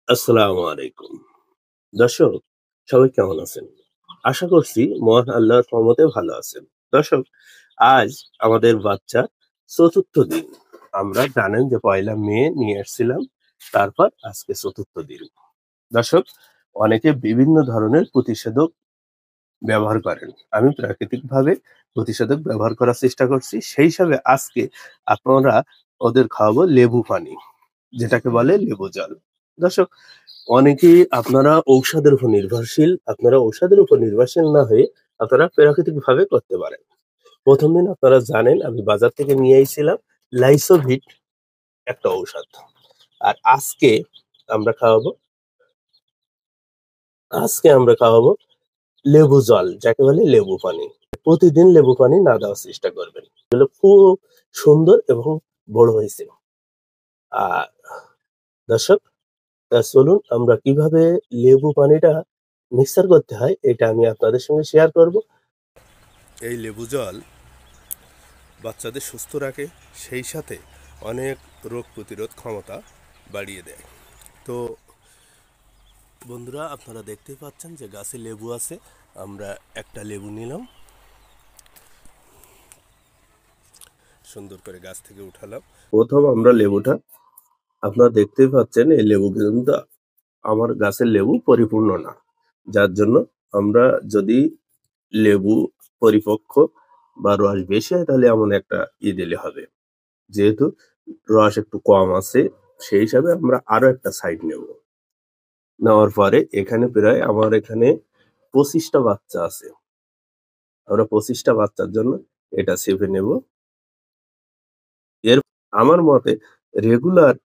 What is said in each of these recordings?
আসসালামু আলাইকুম। দর্শক, সবাই কেমন আছেন? আশা করছি মহান আল্লাহর রহমতে ভালো আছেন। দর্শক, আজ আমাদের বাচ্চার ৪র্থ দিন। আমরা জানেন যে পয়লা মে নিয়ে আসছিলাম। তারপর আজকে ৪র্থ দিন। দর্শক, অনেকে বিভিন্ন ধরনের প্রতিষেধক ব্যবহার করেন। আমি প্রাকৃতিকভাবে প্রতিষেধক ব্যবহার করার চেষ্টা করছি। সেই হিসাবে আজকে আপনারা ওদের খাওয়াবো লেবু পানি, যেটাকে বলে লেবু জল। দর্শক, অনেকেই আপনারা ঔষধের উপর নির্ভরশীল। আপনারা ঔষধের উপর নির্ভরশীল না হয়ে আপনারা প্রাকৃতিকভাবে করতে পারেন। ১ম দিন আপনারা জানেন আমি বাজার থেকে নিয়ে আইছিলাম লাইসোভিট একটা ঔষধ। আর আমরা খাওয়াবো আজকে আমরা খাওয়াবো লেবু জল, যাকে বলে লেবু পানি। প্রতিদিন লেবু পানি না দেওয়ার চেষ্টা করবেন। এগুলো খুব সুন্দর এবং বড় হয়েছে। আর দর্শক, চলুন আমরা কিভাবে লেবু পানিটা মিক্সার করতে হয় এটা আমি আপনাদের সঙ্গে শেয়ার করব। এই লেবু জল বাচ্চাদের সুস্থ রাখে, সেই সাথে অনেক রোগ প্রতিরোধ ক্ষমতা বাড়িয়ে দেয়। তো বন্ধুরা, আপনারা দেখতেই পাচ্ছেন যে গাছে লেবু আছে। আমরা একটা লেবু নিলাম, সুন্দর করে গাছ থেকে উঠালাম। প্রথম আমরা লেবুটা, আপনারা দেখতেই পাচ্ছেন এই লেবু কিন্তু আমার গাছের লেবু পরিপূর্ণ না, যার জন্য আমরা যদি লেবু পরিপক্ক বা রস বেশি হয় তাহলে এমন একটা দিলে হবে। যেহেতু রস একটু কম আছে, সেই হিসাবে আমরা আরো একটা সাইড নেওয়ার পরে আমার এখানে 25টা বাচ্চা আছে। আমরা 25টা বাচ্চার জন্য এটা চেপে নেব। এর আমার মতে রেগুলার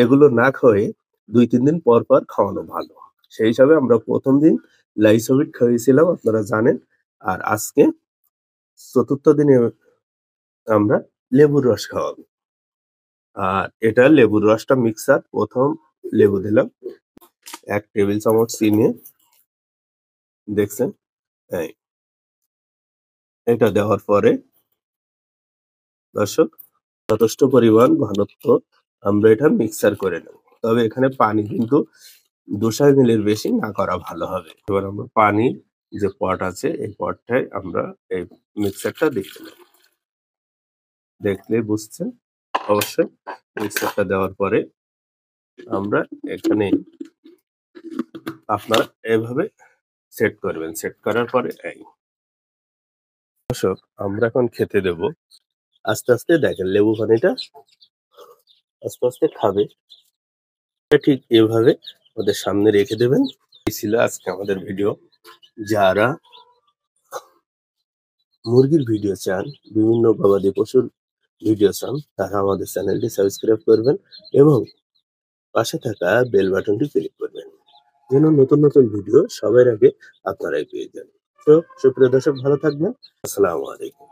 এগুলো না খাওয়ায়ে ২-৩ দিন পর পর খাওয়ানো ভালো। সেই হিসাবে আমরা ১ম দিন লাইসোভিট খাইয়েছিলাম, আপনারা জানেন। আর আজকে ৪র্থ দিনে আমরা লেবুর রস খাওয়াবো। আর এটা লেবুর রসটা মিক্সার। ১ম লেবু দিলাম, ১ টেবিল চামচ চিনি, দেখছেন? এই এটা দেওয়ার পরে দর্শক, যথেষ্ট পরিমাণ ঘনত্ব আমরা এটা মিক্সার করে নেব। তবে এখানে পানি কিন্তু ২০০ মিলির বেশি না করা ভালো হবে। এবার আমরা পানির যে পট আছে এই পটটায় আমরা এই মিক্সারটা দিয়ে দিলাম। দেখলেই বুঝছেন অবশ্যই। মিক্সারটা দেওয়ার পরে আমরা এখানে আপনারা এভাবে সেট করবেন। সেট করার পরে দর্শক, আমরা এখন খেতে দেব। আস্তে আস্তে দেখেন লেবু পানিটা আস্তে আস্তে খাবে। ঠিক এভাবে ওদের সামনে রেখে দেবেন। এই ছিল আজকে আমাদের ভিডিও। যারা মুরগির ভিডিও চান, বিভিন্ন গবাদি পশুর ভিডিও চান, তারা আমাদের চ্যানেলটি সাবস্ক্রাইব করবেন এবং পাশে থাকা বেল বাটনটি ক্লিক করবেন, যেন নতুন নতুন ভিডিও সবার আগে আপনারাই পেয়ে যান। তো সুপ্রিয় দর্শক, ভালো থাকবেন। আসসালামু আলাইকুম।